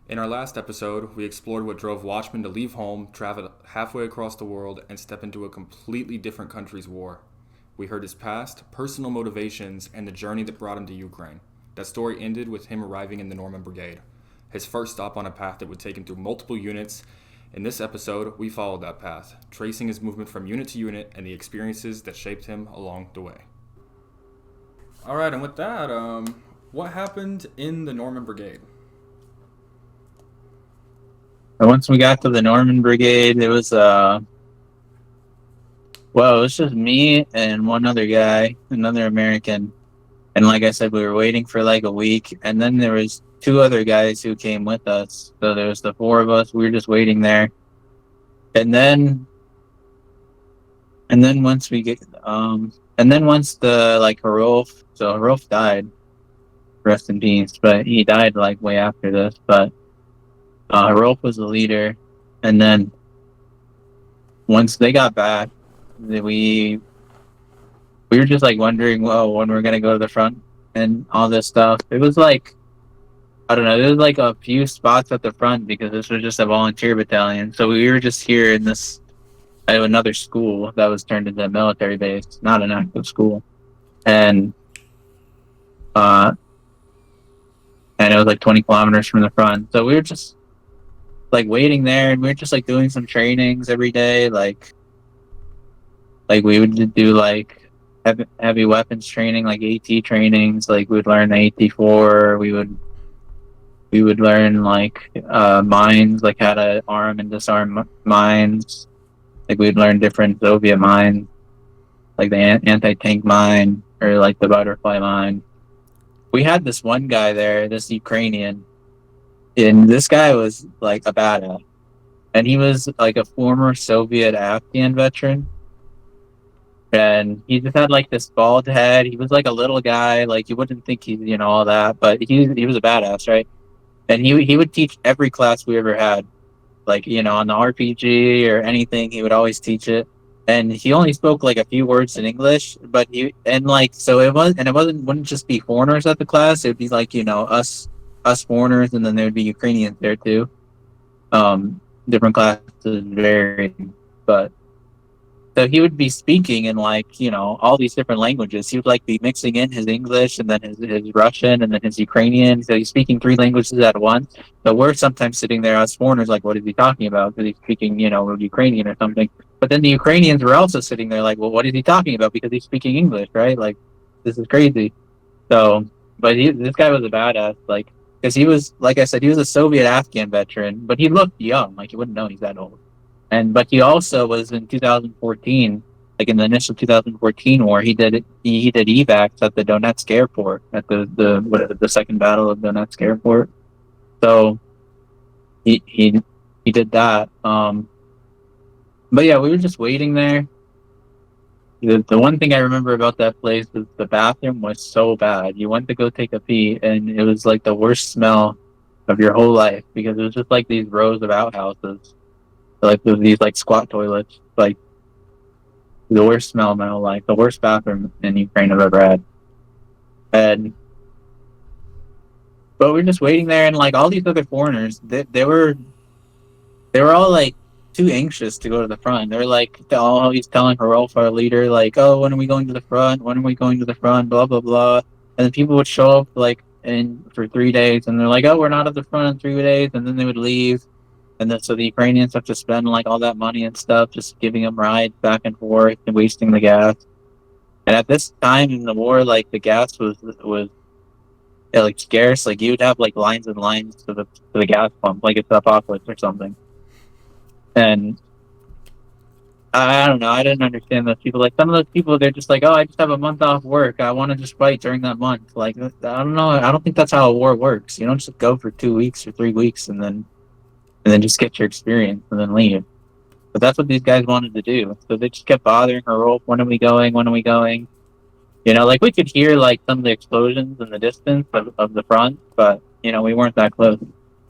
In our last episode, we explored what drove Watchmen to leave home, travel halfway across the world, and step into a completely different country's war. We heard his past, personal motivations, and the journey that brought him to Ukraine. That story ended with him arriving in the Norman Brigade, his first stop on a path that would take him through multiple units. In this episode, we followed that path, tracing his movement from unit to unit and the experiences that shaped him along the way. All right, and with that, what happened in the Norman Brigade? And once we got to the Norman Brigade, it was well, it was just me and one other guy, another American. And like I said, we were waiting for like a week, and then there was two other guys who came with us. So there was the four of us. We were just waiting there. And then once we get and then once the like Harolf, so Harolf died, rest in peace, but he died like way after this. But Harolf was the leader, and then once they got back, we were just like wondering, well, when we're gonna go to the front and all this stuff. It was like, I don't know, there was like a few spots at the front because this was just a volunteer battalion. So we were just here in this another school that was turned into a military base, not an active school, and uh, and it was like 20 kilometers from the front. So we were just like waiting there, and we were just like doing some trainings every day, like we would do like heavy weapons training, like AT trainings. Like we would learn the AT4. We would learn like mines, like how to arm and disarm mines. Like we'd learn different Soviet mines, like the anti-tank mine or like the butterfly mine. We had this one guy there, this Ukrainian, and this guy was like a badass. And he was like a former Soviet Afghan veteran, and he just had like this bald head. He was like a little guy, like you wouldn't think he's all that, but he was a badass, right? And he would teach every class we ever had, like on the RPG or anything. He would always teach it, and he only spoke like a few words in English, but he and like so it was, and it wouldn't just be foreigners at the class. It would be like us foreigners, and then there would be Ukrainians there too. Different classes varied, but so he would be speaking in like all these different languages. He would like be mixing in his English and then his Russian and then his Ukrainian. So he's speaking three languages at once. So we're sometimes sitting there as foreigners like, what is he talking about? Because he's speaking Ukrainian or something. But then the Ukrainians were also sitting there like, well, what is he talking about? Because he's speaking English, right? Like this is crazy. So, but this guy was a badass, like because he was, like I said, he was a Soviet Afghan veteran, but he looked young, like you wouldn't know he's that old. And but he also was in 2014, like in the initial 2014 war, he did evacs at the Donetsk airport at the second battle of Donetsk airport. So he did that. But yeah, we were just waiting there. The one thing I remember about that place is the bathroom was so bad. You went to go take a pee, and it was like the worst smell of your whole life because it was just like these rows of outhouses, like with these like squat toilets, like the worst smell of my whole life, the worst bathroom in Ukraine I've ever had. And but we're just waiting there, and like all these other foreigners, they were all like too anxious to go to the front. They're like always telling Harolf, our leader, like, "Oh, when are we going to the front? When are we going to the front?" Blah blah blah. And then people would show up like in for 3 days, and they're like, "Oh, we're not at the front in 3 days," and then they would leave. And then so the Ukrainians have to spend like all that money and stuff, just giving them rides back and forth and wasting the gas. And at this time in the war, like the gas was like scarce. Like you would have like lines and lines to the gas pump, like it's apocalypse or something. And I don't know. I didn't understand those people. Like some of those people, they're just like, "Oh, I just have a month off work. I want to just fight during that month." Like I don't know. I don't think that's how a war works. You don't just go for 2 weeks or 3 weeks and then just get your experience and then leave. But that's what these guys wanted to do. So they just kept bothering her. "Oh, when are we going? When are we going?" Like we could hear like some of the explosions in the distance of the front, but we weren't that close.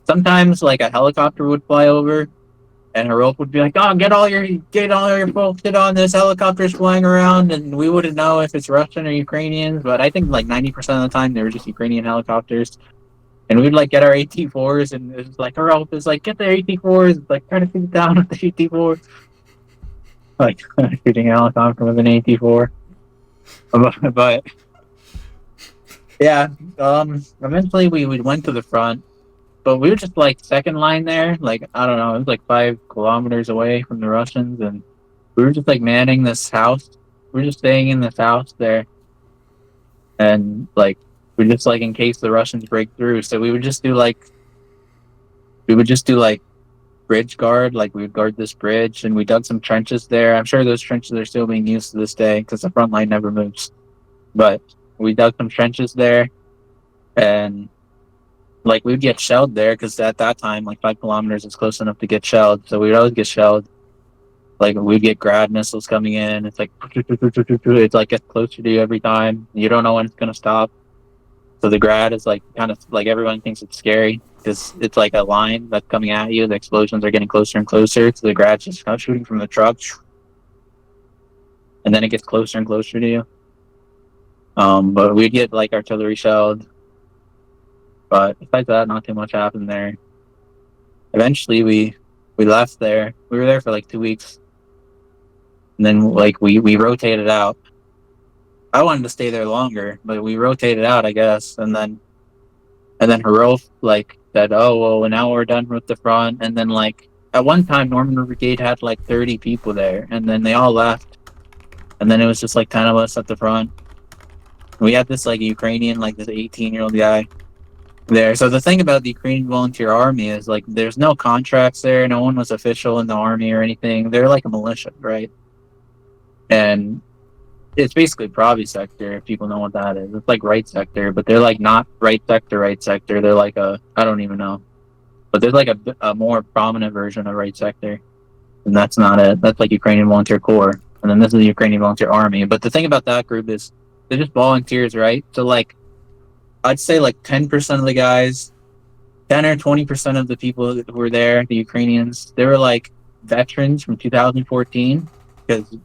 Sometimes like a helicopter would fly over, and Harolf would be like, "Oh, get all your folks, get on this helicopter's flying around," and we wouldn't know if it's Russian or Ukrainians. But I think like 90% of the time they were just Ukrainian helicopters. And we'd like get our AT4s, and it was like our elf is like, get the AT4s, like trying to shoot down with the AT4s, like shooting a helicopter with an AT4. But yeah, eventually we went to the front, but we were just like second line there. Like I don't know, it was like 5 kilometers away from the Russians, and we were just like manning this house. We were just staying in this house there, and like we just like in case the Russians break through. So we would just do like bridge guard. Like we would guard this bridge, and we dug some trenches there. I'm sure those trenches are still being used to this day because the front line never moves. But we dug some trenches there, and like we'd get shelled there because at that time, like 5 kilometers is close enough to get shelled. So we'd always get shelled. Like we'd get grad missiles coming in. It's like it's like gets closer to you every time. You don't know when it's gonna stop. So the grad is like kind of like everyone thinks it's scary because it's like a line that's coming at you. The explosions are getting closer and closer. So the grad's just kind of shooting from the truck, and then it gets closer and closer to you. But we'd get like artillery shelled. But besides that, not too much happened there. Eventually, we left there. We were there for like 2 weeks, and then like we rotated out. I wanted to stay there longer, but we rotated out, I guess. And then Herolf like said, "Oh well, now we're done with the front." And then like at one time, Norman Brigade had like 30 people there, and then they all left. And then it was just like 10 of us at the front. We had this like Ukrainian, like this 18-year-old guy there. So the thing about the Ukrainian Volunteer Army is like there's no contracts there. No one was official in the army or anything. They're like a militia, right? And it's basically Pravi sector, if people know what that is. It's like right sector, but they're like not right sector. They're like I don't even know. But there's like a more prominent version of right sector. And that's not it. That's like Ukrainian Volunteer Corps. And then this is the Ukrainian Volunteer Army. But the thing about that group is they're just volunteers, right? So like I'd say like 10% of the guys, 10 or 20% of the people who were there, the Ukrainians, they were like veterans from 2014 because,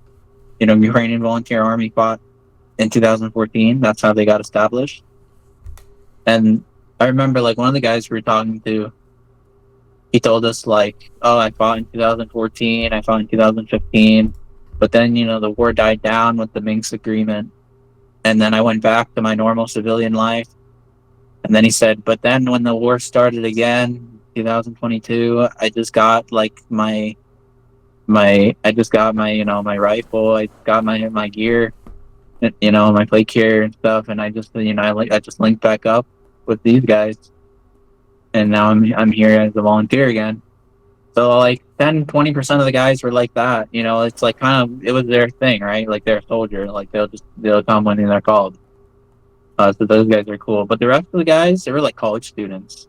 Ukrainian Volunteer Army fought in 2014. That's how they got established. And I remember like one of the guys we were talking to, he told us like, oh, I fought in 2014, I fought in 2015, but then, the war died down with the Minsk agreement. And then I went back to my normal civilian life. And then he said, but then when the war started again, 2022, I just got like my my rifle, I got my gear, my plate gear and stuff, and I just I just linked back up with these guys, and now I'm here as a volunteer again. So like 10-20% of the guys were like that, it's like kind of it was their thing, right? Like they're a soldier, like they'll come when they're called. So those guys are cool, but the rest of the guys, they were like college students.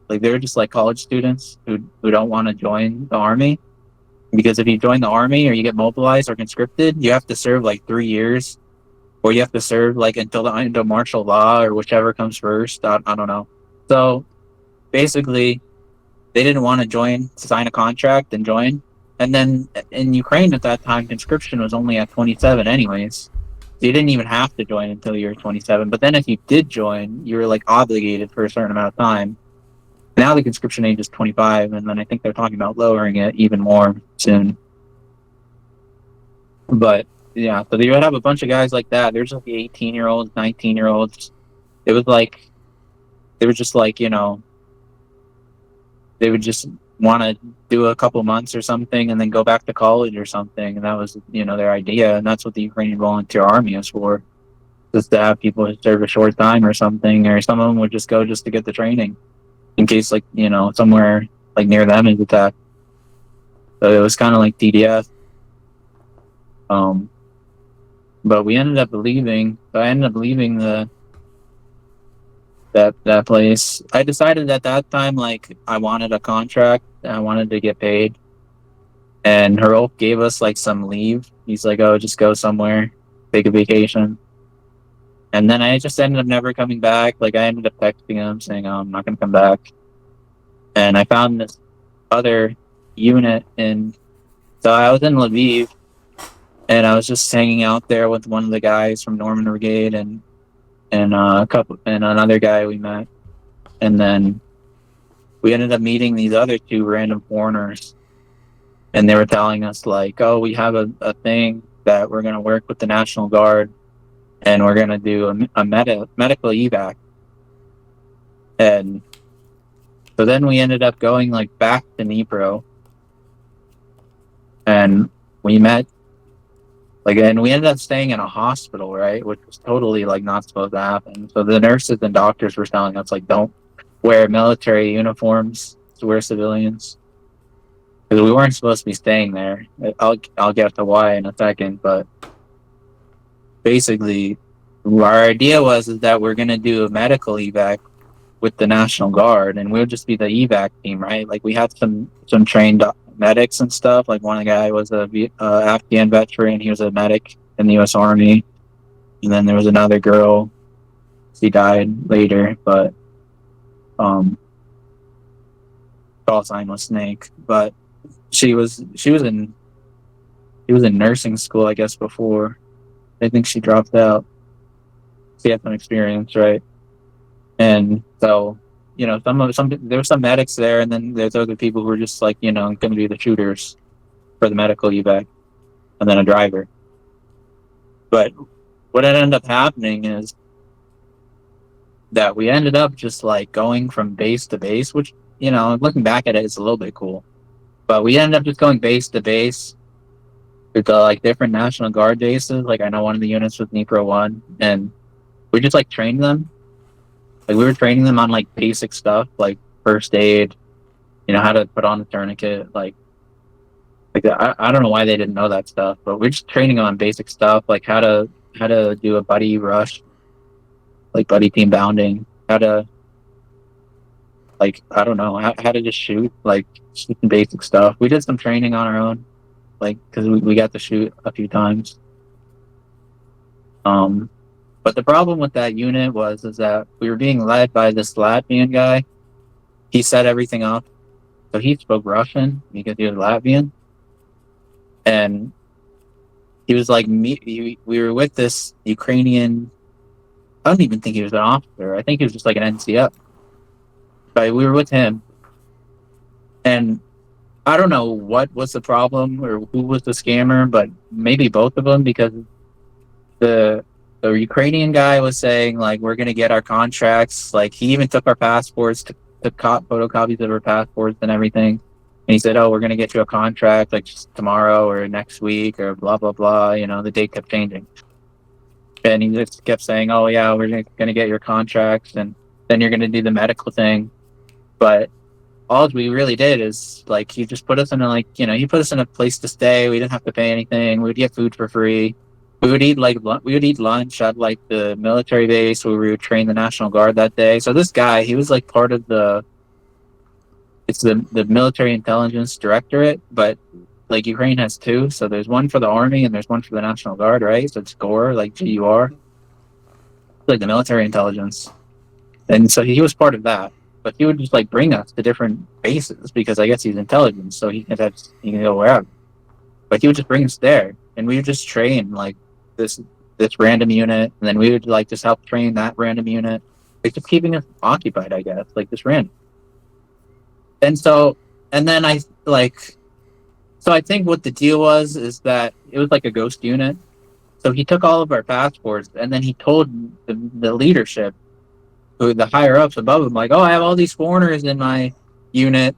Like they were just like college students who don't want to join the army. Because if you join the army or you get mobilized or conscripted, you have to serve like 3 years, or you have to serve like until the end of martial law or whichever comes first. I don't know. So basically, they didn't want to sign a contract and join. And then in Ukraine at that time, conscription was only at 27 anyways. So you didn't even have to join until you were 27. But then if you did join, you were like obligated for a certain amount of time. Now the conscription age is 25, and then I think they're talking about lowering it even more soon. But yeah, so you would have a bunch of guys like that. There's like 18-year-olds, 19-year-olds. It was like they were just like, they would just want to do a couple months or something and then go back to college or something. And that was, their idea. And that's what the Ukrainian Volunteer Army is for. Just to have people serve a short time or something, or some of them would just go just to get the training in case like, somewhere like near them is attacked. So it was kind of like TDF. But we ended up leaving. So I ended up leaving that place. I decided at that time, like, I wanted a contract. I wanted to get paid. And Herolf gave us like some leave. He's like, oh, just go somewhere, take a vacation. And then I just ended up never coming back. Like I ended up texting him saying, oh, I'm not going to come back. And I found this other unit so I was in Lviv, and I was just hanging out there with one of the guys from Norman Brigade and another guy we met. And then we ended up meeting these other two random foreigners, and they were telling us like, oh, we have a thing that we're going to work with the National Guard, and we're going to do a medical evac. And so then we ended up going like back to Dnipro, and we met like, and we ended up staying in a hospital, right, which was totally like not supposed to happen. So the nurses and doctors were telling us like, don't wear military uniforms to wear civilians, because we weren't supposed to be staying there. I'll get to why in a second, but basically our idea was is that we're gonna do a medical evac with the National Guard, and we'll just be the evac team, right? Like we had some trained medics and stuff. Like one guy was a Afghan veteran; he was a medic in the U.S. Army, and then there was another girl. She died later, but call sign was Snake. But she was in nursing school, I guess. Before I think she dropped out. She had some experience, right? And so, you know, there were some medics there, and then there's other people who were just like, you know, going to be the shooters for the medical evac, and then a driver. But what ended up happening is that we ended up just like going from base to base, which, you know, looking back at it, it's a little bit cool. But we ended up just going base to base with the like different National Guard bases. Like I know one of the units was Dnipro 1, and we just like trained them. Like we were training them on like basic stuff, like first aid, you know, how to put on a tourniquet, like I don't know why they didn't know that stuff, but we're just training them on basic stuff, like how to do a buddy rush, like buddy team bounding, how to, like, I don't know, how to just shoot, like just basic stuff. We did some training on our own, like because we got to shoot a few times. But the problem with that unit is that we were being led by this Latvian guy. He set everything up. So he spoke Russian because he was Latvian. And he was like, we were with this Ukrainian, I don't even think he was an officer. I think he was just like an NCO. But we were with him. And I don't know what was the problem or who was the scammer, but maybe both of them, because the Ukrainian guy was saying like, we're gonna get our contracts. Like he even took our passports, took photocopies of our passports and everything. And he said, oh, we're gonna get you a contract like just tomorrow or next week or blah blah blah. You know, the date kept changing, and he just kept saying, oh yeah, we're gonna get your contracts, and then you're gonna do the medical thing. But all we really did is like he just put us in a, like, you know, he put us in a place to stay. We didn't have to pay anything. We would get food for free. We would eat lunch at like the military base where we would train the National Guard that day. So this guy, he was like part of the military intelligence directorate, but like Ukraine has two. So there's one for the army and there's one for the National Guard, right? So it's GOR, like GUR, like the military intelligence. And so he was part of that. But he would just like bring us to different bases because I guess he's intelligence, so he can go wherever. But he would just bring us there, and we would just train like this random unit, and then we would like just help train that random unit, like just keeping us occupied, I guess, like this random. And then I think what the deal was is that it was like a ghost unit. So he took all of our passports, and then he told the leadership, the higher ups above him, like, oh, I have all these foreigners in my unit,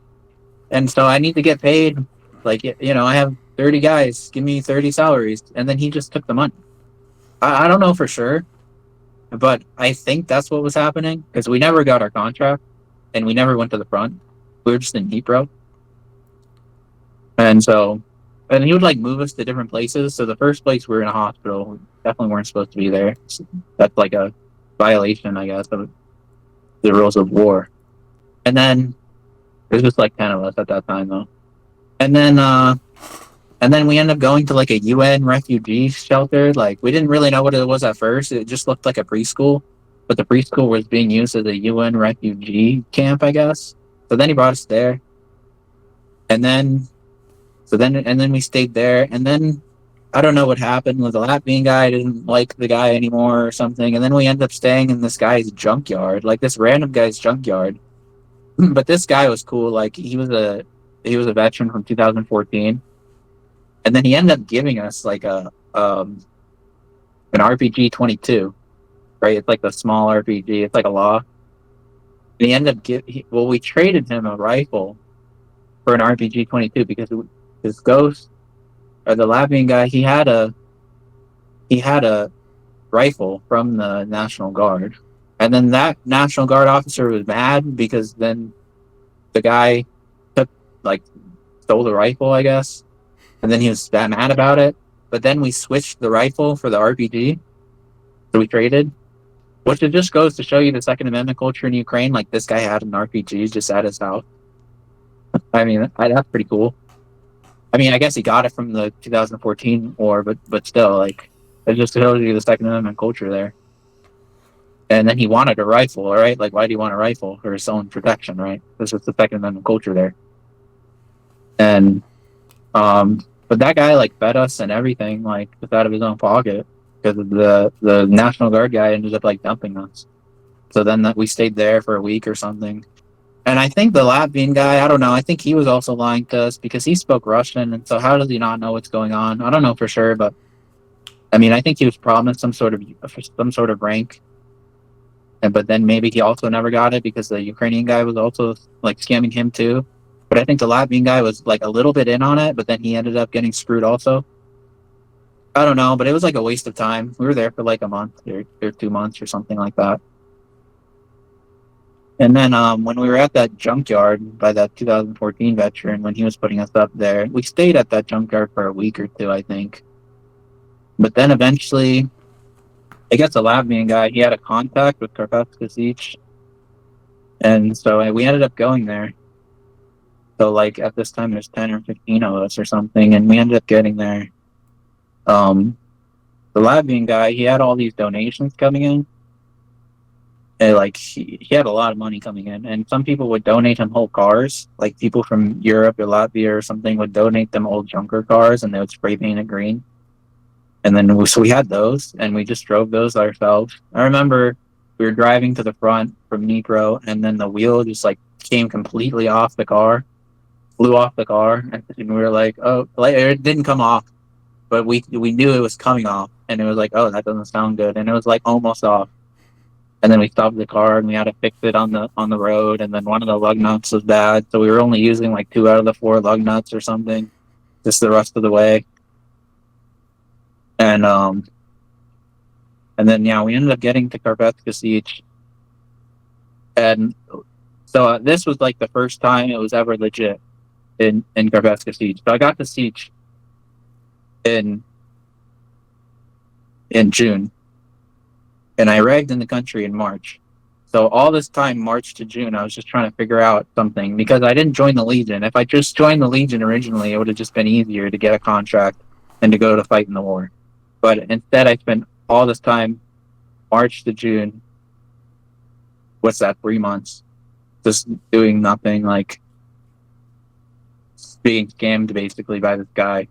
and so I need to get paid. Like, you know, I have 30 guys, give me 30 salaries. And then he just took the money. I don't know for sure, but I think that's what was happening, because we never got our contract and we never went to the front. We were just in Dnipro. And he would like move us to different places. So the first place we were in a hospital. We definitely weren't supposed to be there. So that's like a violation, I guess, of the rules of war. And then there's just like 10 of us at that time though. And then we ended up going to like a UN refugee shelter. Like we didn't really know what it was at first. It just looked like a preschool, but the preschool was being used as a UN refugee camp, I guess. So then he brought us there. And then we stayed there. And then I don't know what happened with the Latvian guy. I didn't like the guy anymore or something. And then we ended up staying in this guy's junkyard, like this random guy's junkyard. But this guy was cool. Like he was a veteran from 2014, and then he ended up giving us like a an RPG 22, right? It's like the small RPG. It's like a law. And he ended up we traded him a rifle for an RPG 22 because his ghost or the Latvian guy he had a rifle from the National Guard, and then that National Guard officer was mad because then the guy took like stole the rifle, I guess, and then he was that mad about it. But then we switched the rifle for the RPG, so we traded. Which it just goes to show you the Second Amendment culture in Ukraine. Like this guy had an RPG just at his house. I mean, that's pretty cool. I mean, I guess he got it from the 2014 war, but still, like, it just shows you the Second Amendment culture there. And then he wanted a rifle, right? Like, why do you want a rifle? For his own protection, right? This is the Second Amendment culture there. And, but that guy, like, fed us and everything, like, just out of his own pocket. Because the National Guard guy ended up, like, dumping us. So then we stayed there for a week or something. And I think the Latvian guy, I don't know, I think he was also lying to us because he spoke Russian, and so how does he not know what's going on? I don't know for sure, but I mean, I think he was promised some sort of rank, but then maybe he also never got it because the Ukrainian guy was also like scamming him too. But I think the Latvian guy was like a little bit in on it, but then he ended up getting screwed also. I don't know, but it was like a waste of time. We were there for like a month or 2 months or something like that. And then when we were at that junkyard by that 2014 veteran, when he was putting us up there, we stayed at that junkyard for a week or two, I think. But then eventually, I guess the Latvian guy, he had a contact with Karpatska Sich. And so we ended up going there. So like at this time, there's 10 or 15 of us or something. And we ended up getting there. The Latvian guy, he had all these donations coming in. And like he had a lot of money coming in, and some people would donate him whole cars. Like people from Europe or Latvia or something would donate them old junker cars, and they would spray paint it green. And then we had those, and we just drove those ourselves. I remember we were driving to the front from Dnipro, and then the wheel just like came completely off the car, flew off the car, and we were like, oh, like it didn't come off, but we knew it was coming off, and it was like, oh, that doesn't sound good, and it was like almost off. And then we stopped the car and we had to fix it on the road. And then one of the lug nuts was bad, so we were only using like 2 out of the 4 lug nuts or something, just the rest of the way. And then yeah, we ended up getting to Karpatska Sich. And so this was like the first time it was ever legit in Karpatska Sich. So I got to Sich in June. And I arrived in the country in March. So all this time, March to June, I was just trying to figure out something because I didn't join the Legion. If I just joined the Legion originally, it would have just been easier to get a contract and to go to fight in the war. But instead, I spent all this time, March to June, what's that, 3 months, just doing nothing, like being scammed basically by this guy.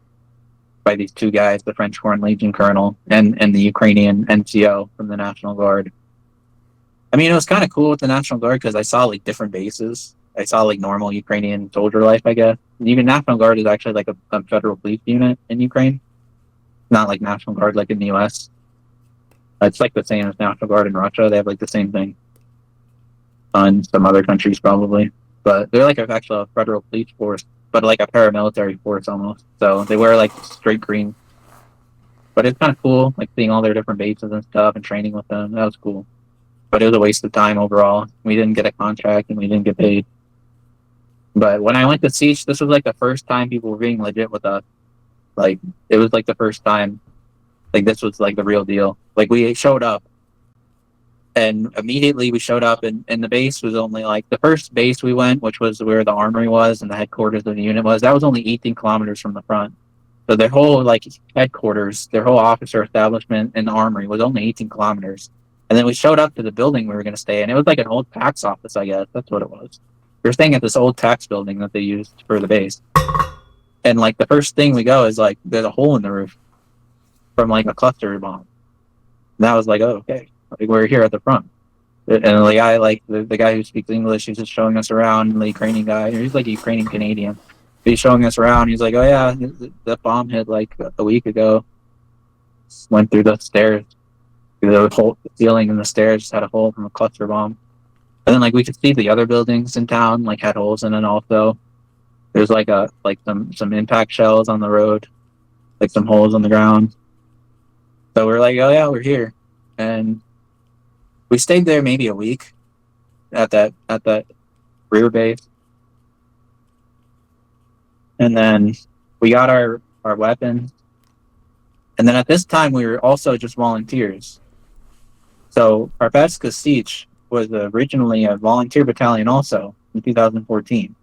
By these 2 guys, the French Foreign Legion colonel and the Ukrainian NCO from the National Guard. I mean, it was kind of cool with the National Guard because I saw like different bases. I saw like normal Ukrainian soldier life, I guess. And even National Guard is actually like a federal police unit in Ukraine. Not like National Guard like in the US. It's like the same as National Guard in Russia. They have like the same thing. In some other countries probably. But they're like actually a federal police force, but like a paramilitary force almost. So they wear like straight green. But it's kind of cool, like seeing all their different bases and stuff and training with them. That was cool. But it was a waste of time overall. We didn't get a contract and we didn't get paid. But when I went to Sich, this was like the first time people were being legit with us. Like it was like the first time, like this was like the real deal. Like we showed up. And immediately we showed up, and the base was only like the first base we went, which was where the armory was and the headquarters of the unit was. That was only 18 kilometers from the front. So their whole like headquarters, their whole officer establishment and the armory was only 18 kilometers. And then we showed up to the building we were going to stay in. It was like an old tax office, I guess. That's what it was. We were staying at this old tax building that they used for the base. And like the first thing we go is like there's a hole in the roof. from like a cluster bomb. And that was like, oh, okay, like we're here at the front. And the guy, like the guy who speaks English, he's just showing us around. The Ukrainian guy, he's like Ukrainian Canadian. He's showing us around. He's like, oh yeah, the bomb hit like a week ago. Went through the stairs. The whole ceiling and the stairs just had a hole from a cluster bomb. And then like we could see the other buildings in town like had holes in it also. There's like some impact shells on the road, like some holes on the ground. So we're like, oh yeah, we're here. And we stayed there maybe a week at that rear base. And then we got our weapons. And then at this time we were also just volunteers. So Karpatska Sich was originally a volunteer battalion also in 2014.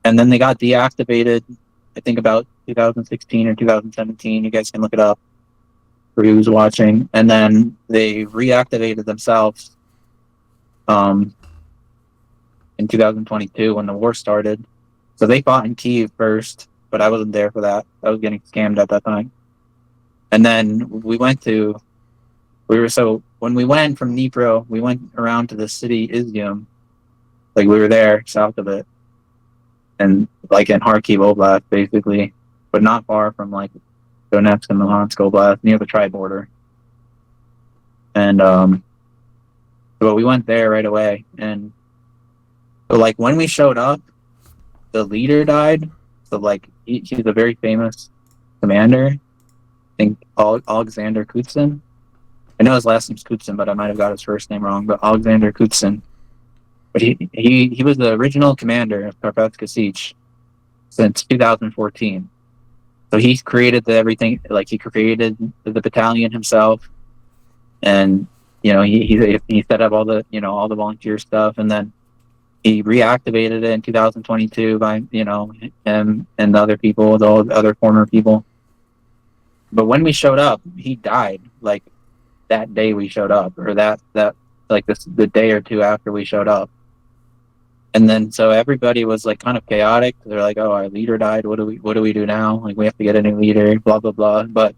And then they got deactivated, I think about 2016 or 2017. You guys can look it up for who's watching. And then they reactivated themselves in 2022 when the war started. So they fought in Kyiv first, but I wasn't there for that. I was getting scammed at that time. And then when we went from Dnipro, we went around to the city Izium. Like we were there south of it. And like in Kharkiv Oblast, basically, but not far from like Donetsk and Luhansk Oblast, near the tri-border. And but we went there right away. And so like when we showed up, the leader died. So like he's a very famous commander. I think Alexander Kutsin. I know his last name's Kutsin, but I might have got his first name wrong. But Alexander Kutsin. But he was the original commander of Karpatska Sich since 2014. So he created everything. Like he created the battalion himself, and you know he set up all the volunteer stuff, and then he reactivated it in 2022 by him and the other people, the other former people. But when we showed up, he died like that day we showed up, or that like the day or two after we showed up. And then so everybody was like kind of chaotic. They're like, "Oh, our leader died. What do we do now? Like we have to get a new leader." Blah blah blah. But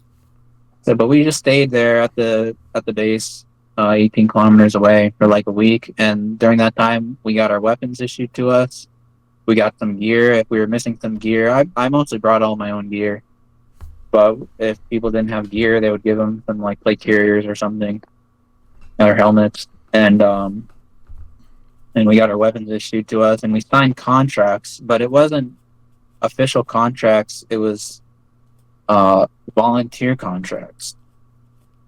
we just stayed there at the base, 18 kilometers away for like a week. And during that time, we got our weapons issued to us. We got some gear. If we were missing some gear, I mostly brought all my own gear. But if people didn't have gear, they would give them some like plate carriers or something, or helmets. And we got our weapons issued to us, and we signed contracts, but it wasn't official contracts. It was volunteer contracts,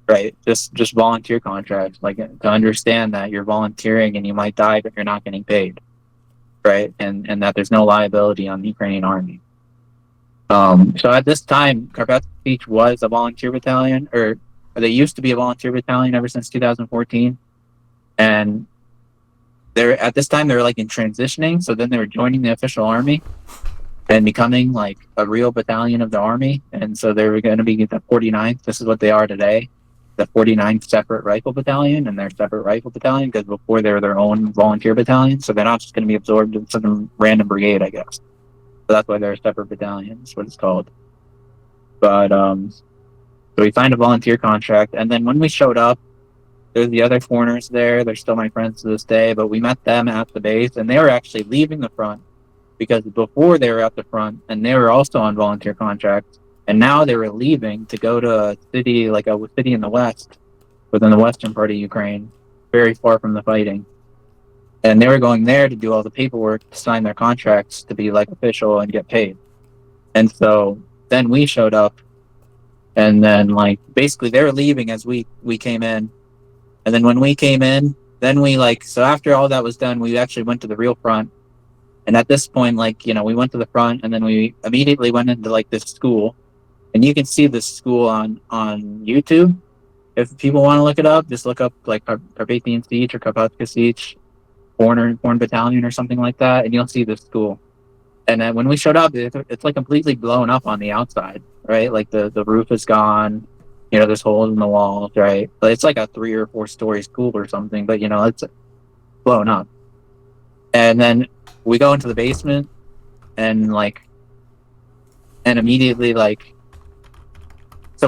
right? Just volunteer contracts, like to understand that you're volunteering and you might die, but you're not getting paid, right? And that there's no liability on the Ukrainian army. So at this time, Karpatska Sich was a volunteer battalion, or they used to be a volunteer battalion ever since 2014, and at this time they were like in transitioning. So then they were joining the official army and becoming like a real battalion of the army. And so they were going to be the 49th. This is what they are today, the 49th separate rifle battalion, and their separate rifle battalion, because before they were their own volunteer battalion. So they're not just going to be absorbed in some random brigade, I guess. So that's why they're a separate battalion. That's what it's called. But so we signed a volunteer contract, and then when we showed up, there's the other foreigners there. They're still my friends to this day, but we met them at the base, and they were actually leaving the front because before they were at the front, and they were also on volunteer contracts, and now they were leaving to go to a city in the west, within the western part of Ukraine, very far from the fighting. And they were going there to do all the paperwork to sign their contracts to be like official and get paid. And so then we showed up, and then like basically they were leaving as we came in. And then when we came in, then so after all that was done, we actually went to the real front. And at this point, we went to the front, and then we immediately went into like this school. And you can see this school on YouTube. If people want to look it up, just look up like Karpathian Sich or Karpatska Sich, foreign battalion or something like that, and you'll see this school. And then when we showed up, it's like completely blown up on the outside, right? Like the roof is gone. There's holes in the walls, right? But it's like a 3 or 4 story school or something, but it's blown up. And then we go into the basement, and immediately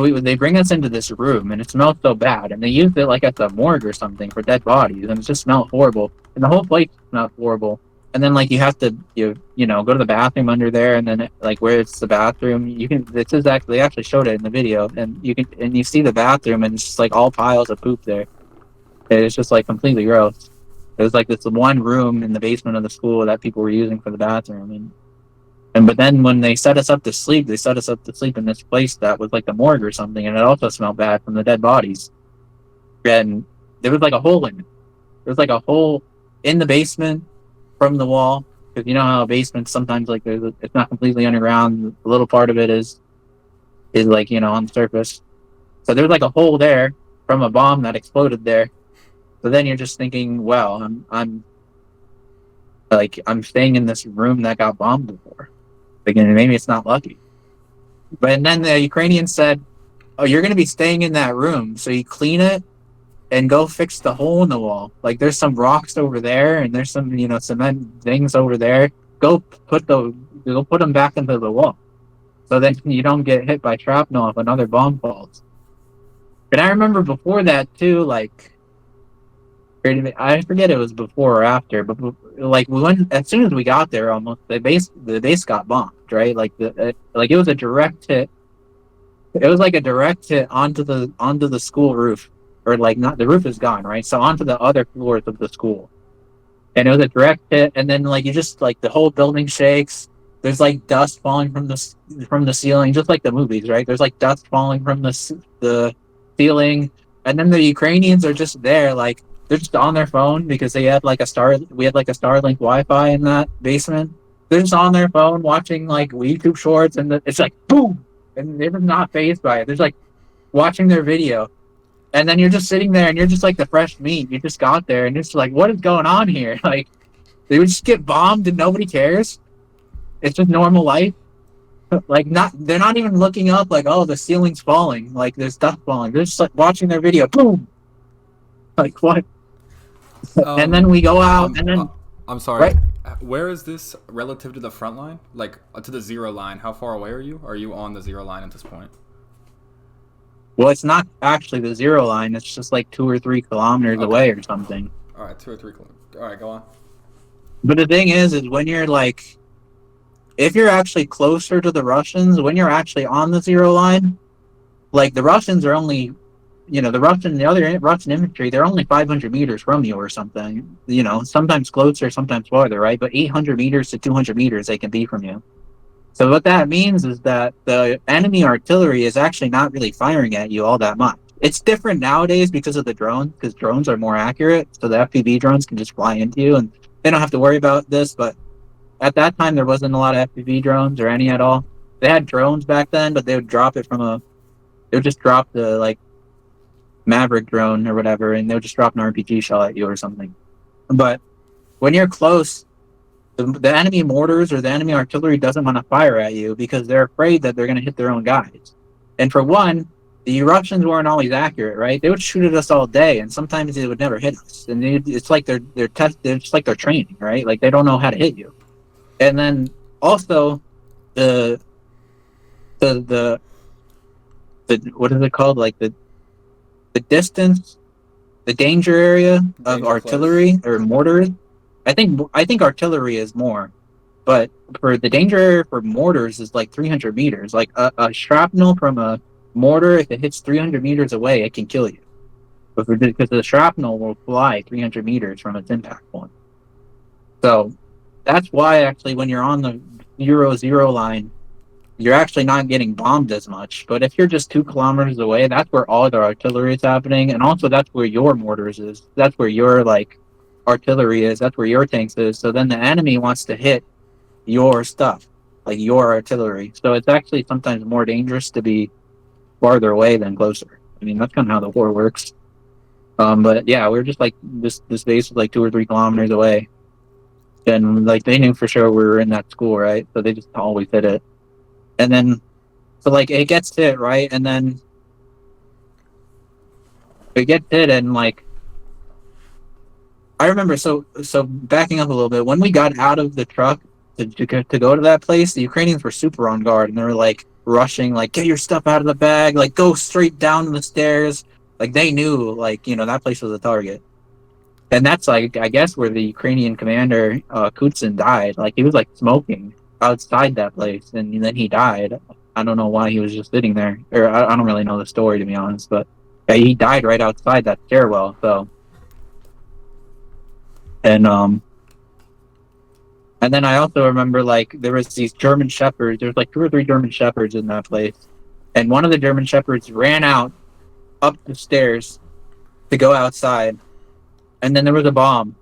they bring us into this room, and it smells so bad, and they used it like at the morgue or something for dead bodies, and it just smelled horrible, and the whole place smelled horrible. And then like you have to go to the bathroom under there, and then like where it's the bathroom, you can this is actually they actually showed it in the video, and you see the bathroom, and it's just like all piles of poop there. It's just like completely gross. It was like this one room in the basement of the school that people were using for the bathroom, and but then when they set us up to sleep, they set us up to sleep in this place that was like the morgue or something, and it also smelled bad from the dead bodies. And there was like a hole in it. There was like a hole in the basement from the wall, because you know how basements sometimes like it's not completely underground. A little part of it is like on the surface. So there's like a hole there from a bomb that exploded there. So then you're just thinking, well, I'm staying in this room that got bombed before. Again, maybe it's not lucky. But then the Ukrainians said, "Oh, you're going to be staying in that room, so you clean it and go fix the hole in the wall. Like there's some rocks over there, and there's some cement things over there. Go put them back into the wall, so that you don't get hit by shrapnel if another bomb falls." And I remember before that too, like I forget it was before or after, but like we went as soon as we got there, almost the base got bombed, right? Like it was a direct hit. It was like a direct hit onto the school roof, or like not the roof is gone, right? So onto the other floors of the school, and it was a direct hit. And then like you just like the whole building shakes. There's like dust falling from the ceiling, just like the movies, right? There's like dust falling from the ceiling, and then the Ukrainians are just there, like they're just on their phone because we had like a Starlink Wi-Fi in that basement. They're just on their phone watching like YouTube shorts, and it's like boom, and they're not fazed by it. They're just like watching their video, and then you're just sitting there, and you're just like the fresh meat. You just got there, and it's like, what is going on here? Like they would just get bombed, and nobody cares. It's just normal life. Like they're not even looking up like, oh, the ceiling's falling, like there's dust falling. They're just like watching their video, boom. Like what? And then we go out, and then I'm sorry. Right? Where is this relative to the front line? Like to the zero line? How far away are you? Are you on the zero line at this point? Well, it's not actually the zero line. It's just like 2 or 3 kilometers away or something. All right, 2 or 3 kilometers. All right, go on. But the thing is when you're like, if you're actually closer to the Russians, when you're actually on the zero line, like the Russians are only, the other Russian infantry, they're only 500 meters from you or something, sometimes closer, sometimes farther, right? But 800 meters to 200 meters they can be from you. So what that means is that the enemy artillery is actually not really firing at you all that much. It's different nowadays because of the drones, because drones are more accurate. So the FPV drones can just fly into you, and they don't have to worry about this. But at that time, there wasn't a lot of FPV drones or any at all. They had drones back then, but they would drop it they would just drop the like Maverick drone or whatever, and they would just drop an RPG shell at you or something. But when you're close, the enemy mortars or the enemy artillery doesn't want to fire at you because they're afraid that they're going to hit their own guys. And for one, the Russians weren't always accurate, right? They would shoot at us all day, and sometimes they would never hit us. And it's like they're just like they're training, right? Like they don't know how to hit you. And then also the what is it called? Like the distance, the danger area of artillery or mortars. I think artillery is more, but for the danger area for mortars is like 300 meters. Like a shrapnel from a mortar, if it hits 300 meters away, it can kill you. But because the shrapnel will fly 300 meters from its impact point. So that's why actually when you're on the 0-0 line, you're actually not getting bombed as much. But if you're just 2 kilometers away, that's where all the artillery is happening, and also that's where your mortars is. That's where your like artillery is. That's where your tanks is. So then the enemy wants to hit your stuff, like your artillery. So it's actually sometimes more dangerous to be farther away than closer. I mean, that's kind of how the war works. But yeah, we're just like this base was like 2 or 3 kilometers away, and like they knew for sure we were in that school, right? So they just always hit it. And then, so like it gets hit, right? And then it gets hit, and like I remember. So backing up a little bit, when we got out of the truck to go to that place, the Ukrainians were super on guard, and they were like, rushing, like, get your stuff out of the bag, like, go straight down the stairs. Like, they knew, like, that place was a target. And that's, like, I guess where the Ukrainian commander, Kutsin, died. Like, he was, like, smoking outside that place, and then he died. I don't know why he was just sitting there. Or, I don't really know the story, to be honest, but yeah, he died right outside that stairwell, so. And, and then I also remember, like, there was these German shepherds. There was, like, 2 or 3 German shepherds in that place. And one of the German shepherds ran out up the stairs to go outside. And then there was a bomb.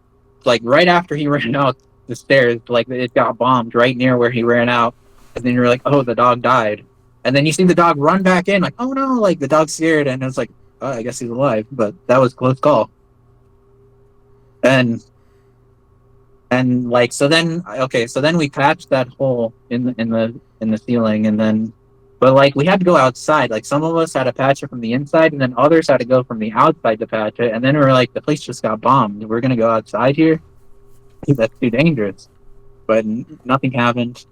Like, right after he ran out the stairs, like, it got bombed right near where he ran out. And then you're like, oh, the dog died. And then you see the dog run back in, like, oh no, like, the dog's scared. And it's like, oh, I guess he's alive. But that was a close call. And like, so then we patched that hole in the ceiling, and then, but like, we had to go outside. Like, some of us had to patch it from the inside, and then others had to go from the outside to patch it. And then we were like, the place just got bombed. We're gonna go outside here? That's too dangerous. But nothing happened.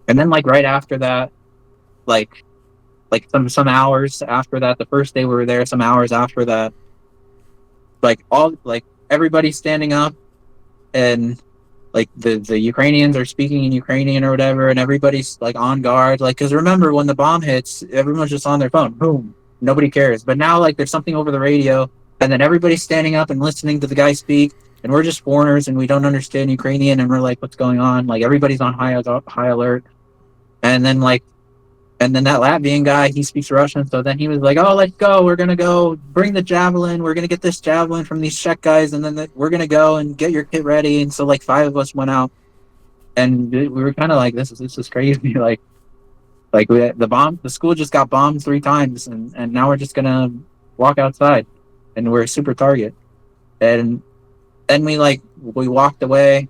And then, like, right after that, like some hours after that, the first day we were there, some hours after that, like everybody's standing up, and like the Ukrainians are speaking in Ukrainian or whatever, and everybody's like on guard. Like, because remember, when the bomb hits, everyone's just on their phone. Boom, nobody cares. But now, like, there's something over the radio, and then everybody's standing up and listening to the guy speak, and we're just foreigners and we don't understand Ukrainian, and we're like, what's going on? Like, everybody's on high alert, and then like. And then that Latvian guy, he speaks Russian, so then he was like, "Oh, let's go. We're gonna go bring the javelin. We're gonna get this javelin from these Czech guys, and then we're gonna go and get your kit ready." And so, like, 5 of us went out, and we were kind of like, "This is crazy." The school just got bombed 3 times, and now we're just gonna walk outside, and we're a super target. And then we walked away.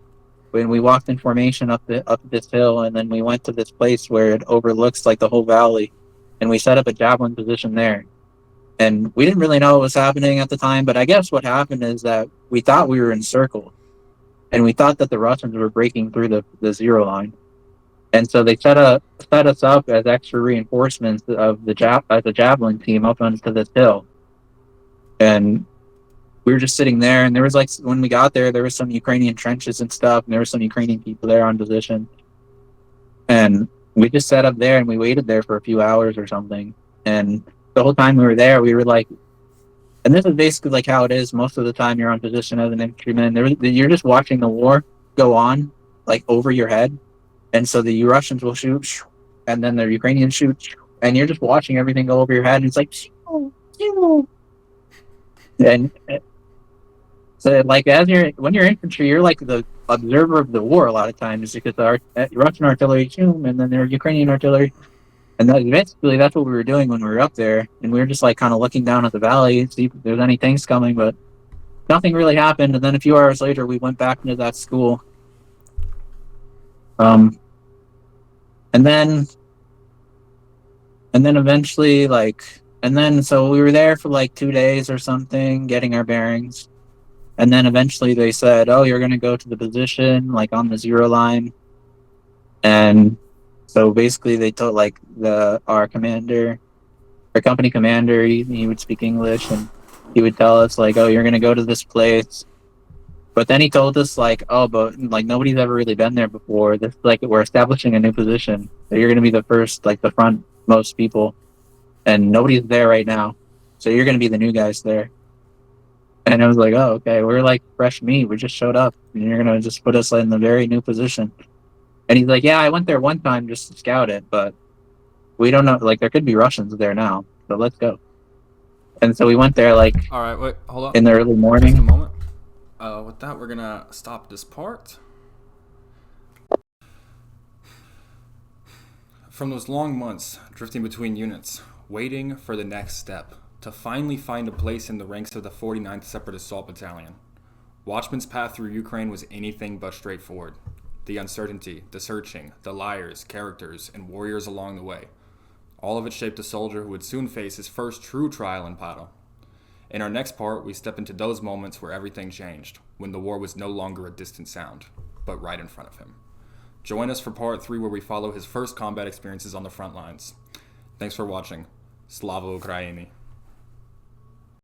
When we walked in formation up this hill, and then we went to this place where it overlooks, like, the whole valley, and we set up a javelin position there. And we didn't really know what was happening at the time, but I guess what happened is that we thought we were encircled, and we thought that the Russians were breaking through the zero line, and so they set us up as extra reinforcements of the javelin team up onto this hill. And we were just sitting there, and there was, like, when we got there, there was some Ukrainian trenches and stuff, and there were some Ukrainian people there on position. And we just sat up there and we waited there for a few hours or something. And the whole time we were there, we were like, and this is basically like how it is most of the time you're on position as an infantryman. You're just watching the war go on, like, over your head. And so the Russians will shoot, and then the Ukrainians shoot, and you're just watching everything go over your head. And it's like, and so, like, when you're infantry, you're like the observer of the war a lot of times, because the Russian artillery, and then their Ukrainian artillery, and basically that's what we were doing when we were up there, and we were just, like, kind of looking down at the valley, see if there's any things coming, but nothing really happened. And then a few hours later, we went back into that school, and then eventually, like, and then so we were there for like 2 days or something, getting our bearings. And then eventually they said, "Oh, you're going to go to the position, like, on the zero line." And so basically they told, like, our company commander, he would speak English, and he would tell us, like, "Oh, you're going to go to this place." But then he told us, like, "Oh, but, like, nobody's ever really been there before. This, like, we're establishing a new position. So you're going to be the first, like, the front most people. And nobody's there right now. So you're going to be the new guys there." And I was like, "Oh, okay, we're like fresh meat. We just showed up, and you're gonna just put us in the very new position." And he's like, "Yeah, I went there one time just to scout it, but we don't know. Like, there could be Russians there now, so let's go." And so we went there, like, All right, wait, hold up. in the early morning. Just a moment. With that, we're gonna stop this part. From those long months drifting between units, waiting for the next step, to finally find a place in the ranks of the 49th Separate Assault Battalion, Watchman's path through Ukraine was anything but straightforward. The uncertainty, the searching, the liars, characters, and warriors along the way. All of it shaped a soldier who would soon face his first true trial in battle. In our next part, we step into those moments where everything changed, when the war was no longer a distant sound, but right in front of him. Join us for part 3 where we follow his first combat experiences on the front lines. Thanks for watching. Slava Ukraini.